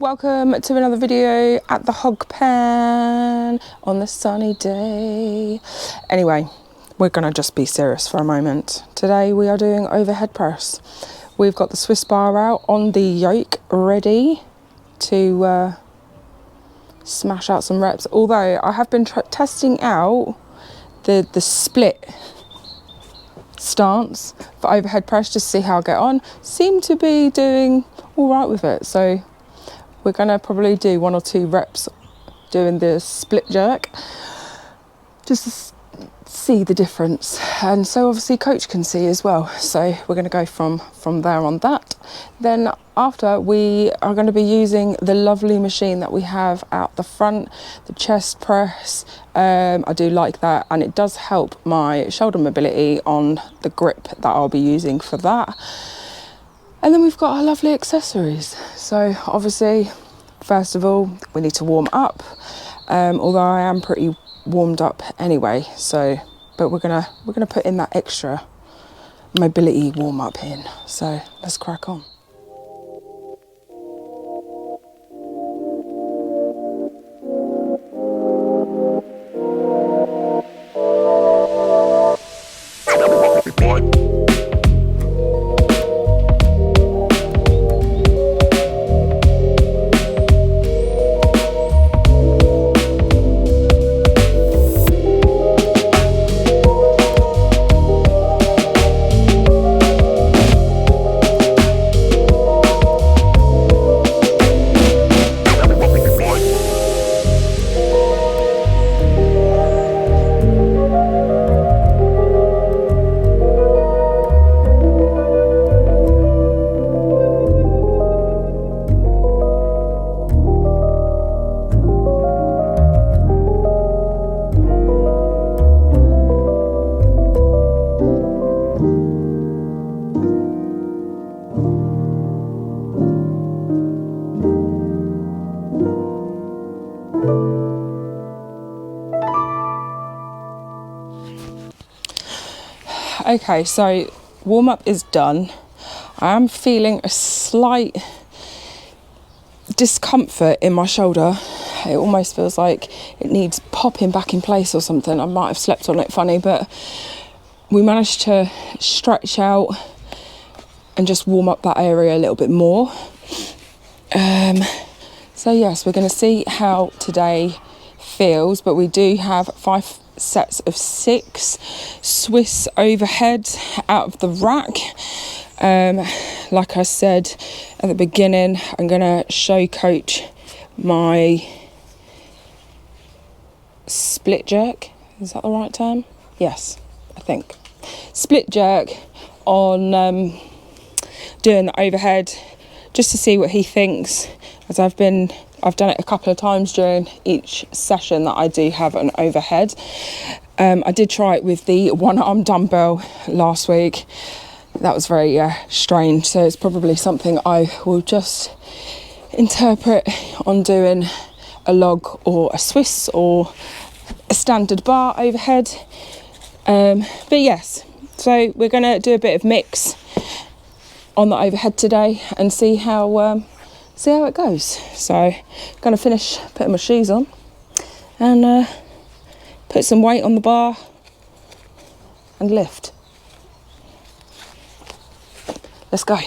Welcome to another video at the hog pen on this sunny day. Anyway, we're gonna just be serious for a moment. Today we are doing overhead press. We've got the Swiss bar out on the yoke ready to smash out some reps. Although I have been testing out the split stance for overhead press just to see how I get on. Seem to be doing all right with it. So we're gonna probably do 1 or 2 reps doing the split jerk just to see the difference, and so obviously coach can see as well. So we're going to go from there on that. Then after, we are going to be using the lovely machine that we have out the front, the chest press. I do like that, and it does help my shoulder mobility on the grip that I'll be using for that. And then we've got our lovely accessories. So obviously, first of all, we need to warm up, although I am pretty warmed up anyway. So, but we're gonna put in that extra mobility warm up in. So let's crack on. Okay, so warm up is done. I am feeling a slight discomfort in my shoulder. It almost feels like it needs popping back in place or something. I might have slept on it funny, but we managed to stretch out and just warm up that area a little bit more. So yes, we're going to see how today feels, but we do have 5 sets of 6 Swiss overhead out of the rack. Like I said at the beginning, I'm gonna show coach my split jerk. Is that the right term? Yes, I think. Split jerk on doing the overhead, just to see what he thinks, as I've done it a couple of times during each session that I do have an overhead. I did try it with the 1-arm dumbbell last week. That was very strange, so it's probably something I will just interpret on doing a log or a Swiss or a standard bar overhead. But yes, so we're going to do a bit of mix on the overhead today and see how it goes. So I'm going to finish putting my shoes on and put some weight on the bar and lift. Let's go.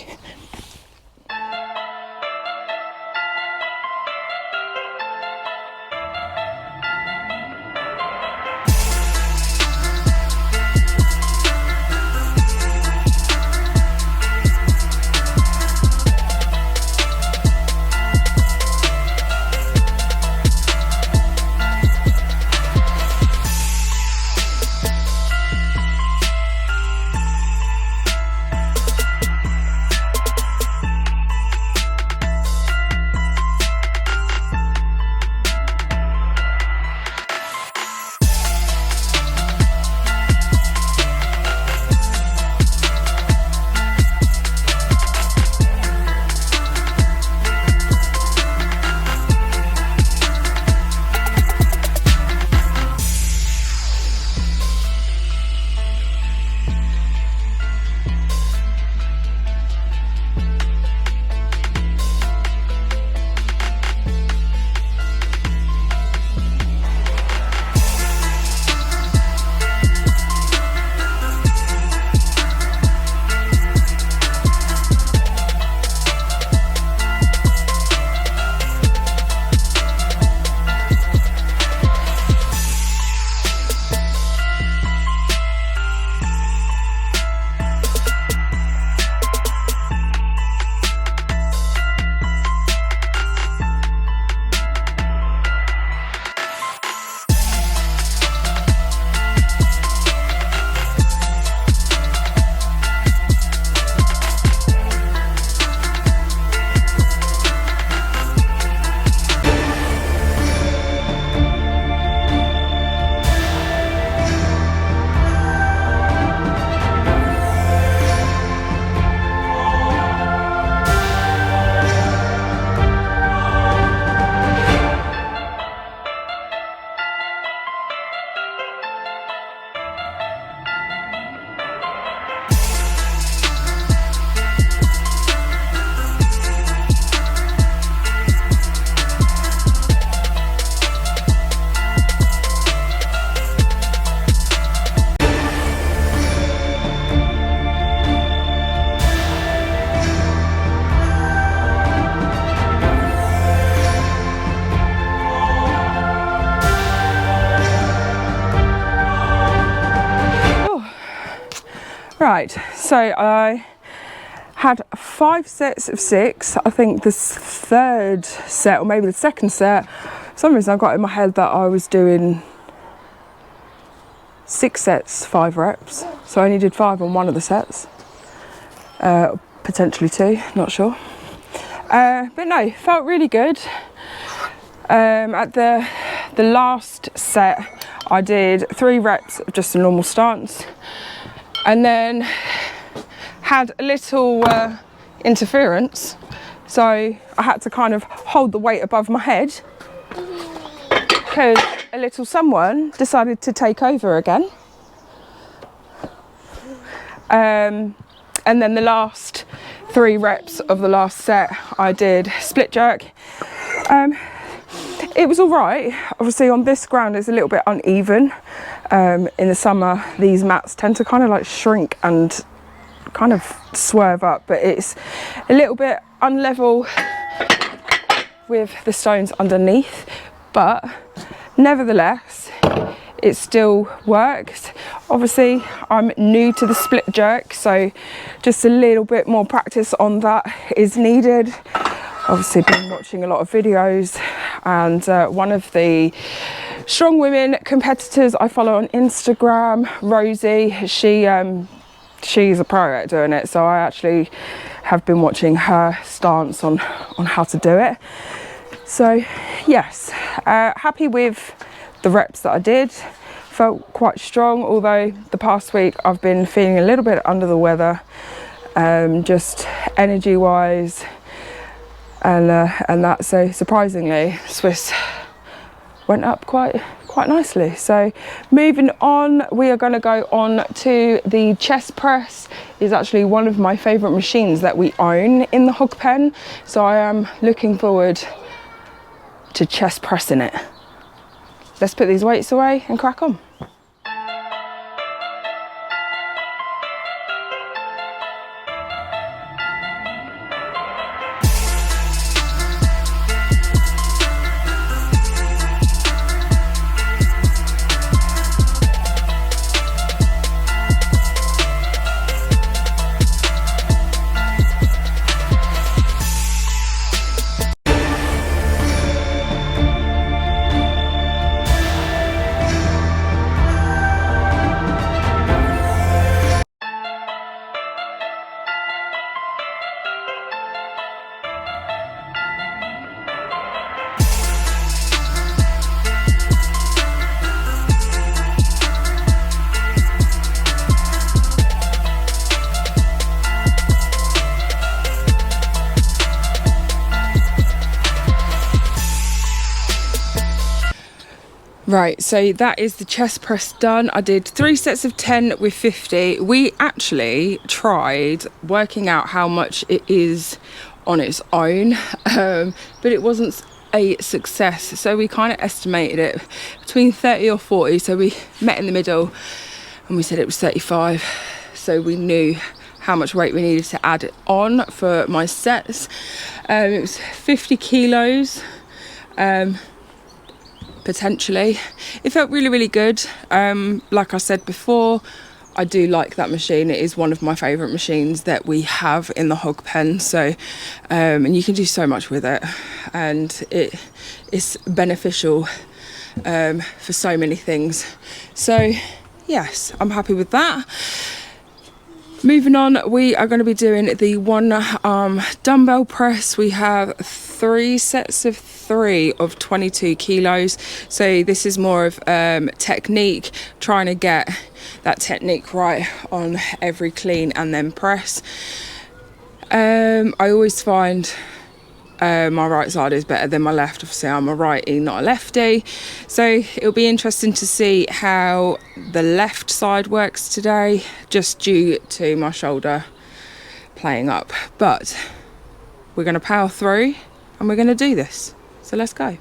Right, so I had 5 sets of 6. I think the third set, or maybe the second set, for some reason I got in my head that I was doing 6 sets, 5 reps. So I only did 5 on one of the sets. Potentially 2, not sure. But no, felt really good. At the last set, I did 3 reps of just a normal stance, and then had a little interference, so I had to kind of hold the weight above my head because a little someone decided to take over again. And then the last 3 reps of the last set, I did split jerk. It was all right. Obviously on this ground it's a little bit uneven. In the summer these mats tend to kind of like shrink and kind of swerve up, but it's a little bit unlevel with the stones underneath, but nevertheless it still works. Obviously I'm new to the split jerk, so just a little bit more practice on that is needed. Obviously been watching a lot of videos, and one of the strong women competitors I follow on Instagram, Rosie, she's a pro at doing it, so I actually have been watching her stance on how to do it. So yes, happy with the reps that I did. Felt quite strong, although the past week I've been feeling a little bit under the weather, just energy wise, and that. So surprisingly Swiss went up quite nicely. So moving on, we are going to go on to the chest press. Is actually one of my favorite machines that we own in the hog pen, so I am looking forward to chest pressing it. Let's put these weights away and crack on. Right, so that is the chest press done. I did 3 sets of 10 with 50. We actually tried working out how much it is on its own, but it wasn't a success. So we kind of estimated it between 30 or 40. So we met in the middle and we said it was 35. So we knew how much weight we needed to add on for my sets. It was 50 kilos. Potentially. It felt really good. Like I said before, I do like that machine. It is one of my favourite machines that we have in the hog pen. So and you can do so much with it, and it is beneficial for so many things. So yes, I'm happy with that. Moving on, we are going to be doing the 1 arm dumbbell press. We have 3 sets of 3 of 22 kilos. So this is more of technique, trying to get that technique right on every clean and then press. I always find my right side is better than my left. Obviously I'm a righty, not a lefty, so it'll be interesting to see how the left side works today, just due to my shoulder playing up. But we're going to power through and we're going to do this, so let's go.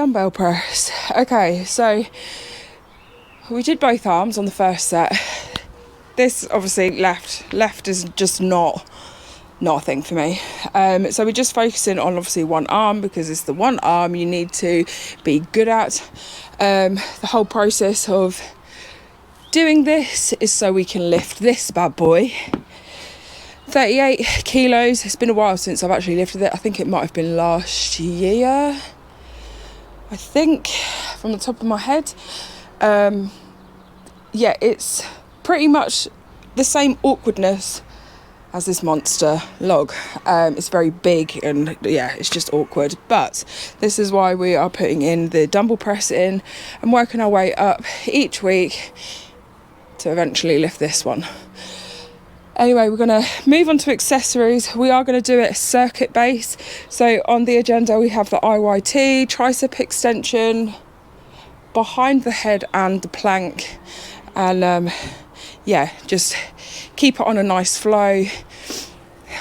dumbbell press. Okay, so we did both arms on the first set. This obviously left is just not a thing for me. So we're just focusing on obviously one arm, because it's the one arm you need to be good at. The whole process of doing this is so we can lift this bad boy. 38 kilos. It's been a while since I've actually lifted it. I think it might have been last year, I think, from the top of my head. Yeah, it's pretty much the same awkwardness as this monster log. It's very big and yeah, it's just awkward, but this is why we are putting in the dumbbell press in and working our way up each week to eventually lift this one. Anyway, we're going to move on to accessories. We are going to do it circuit base. So on the agenda we have the IYT, tricep extension, behind the head and the plank, and yeah, just keep it on a nice flow,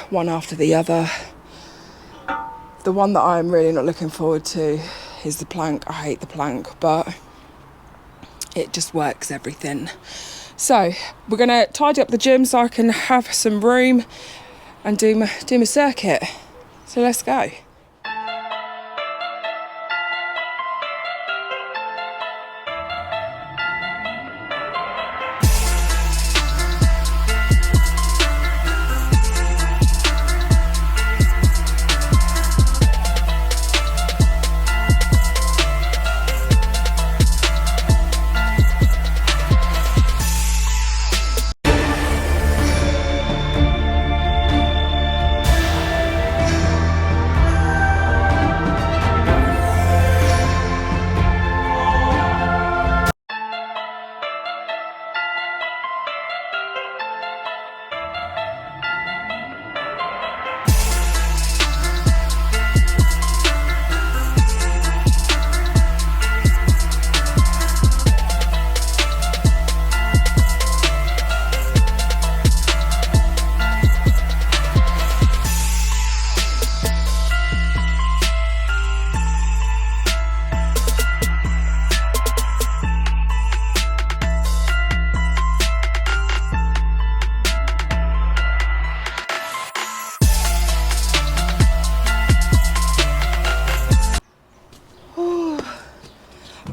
one after the other. The one that I'm really not looking forward to is the plank. I hate the plank, but it just works everything. So we're going to tidy up the gym so I can have some room and do my circuit. So let's go.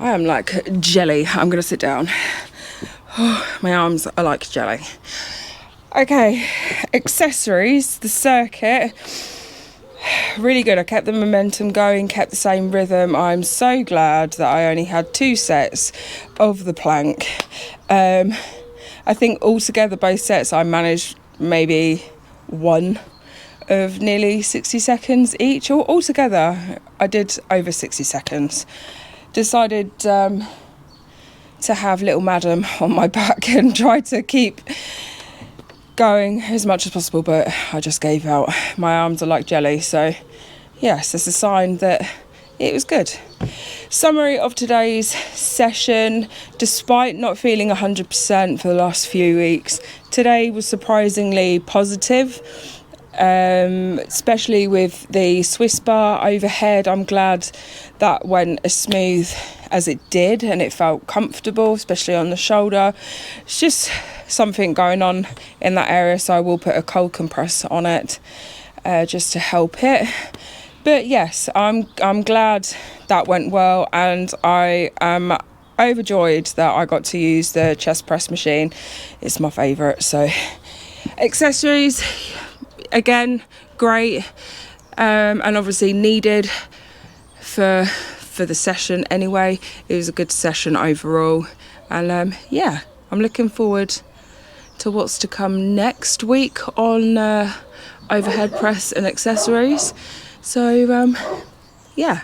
I am like jelly. I'm going to sit down. My arms are like jelly. Okay, accessories, the circuit, really good. I kept the momentum going, kept the same rhythm. I'm so glad that I only had 2 sets of the plank. I think altogether both sets I managed maybe one of nearly 60 seconds each, or altogether I did over 60 seconds. Decided to have little madam on my back and try to keep going as much as possible, but I just gave out. My arms are like jelly, so yes, it's a sign that it was good. Summary of today's session: despite not feeling 100% for the last few weeks, today was surprisingly positive, especially with the Swiss bar overhead. I'm glad that went as smooth as it did and it felt comfortable, especially on the shoulder. It's just something going on in that area, so I will put a cold compress on it just to help it. But yes, I'm glad that went well, and I am overjoyed that I got to use the chest press machine. It's my favourite. So accessories, again, great, and obviously needed for the session anyway. It was a good session overall, and yeah, I'm looking forward to what's to come next week on overhead press and accessories. So yeah,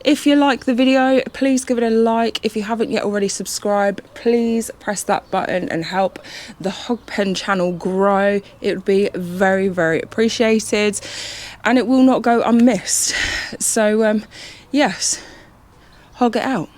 if you like the video, please give it a like. If you haven't yet already subscribed, please press that button and help the Hog Pen channel grow. It would be very, very appreciated, and it will not go unmissed. So yes, hog it out.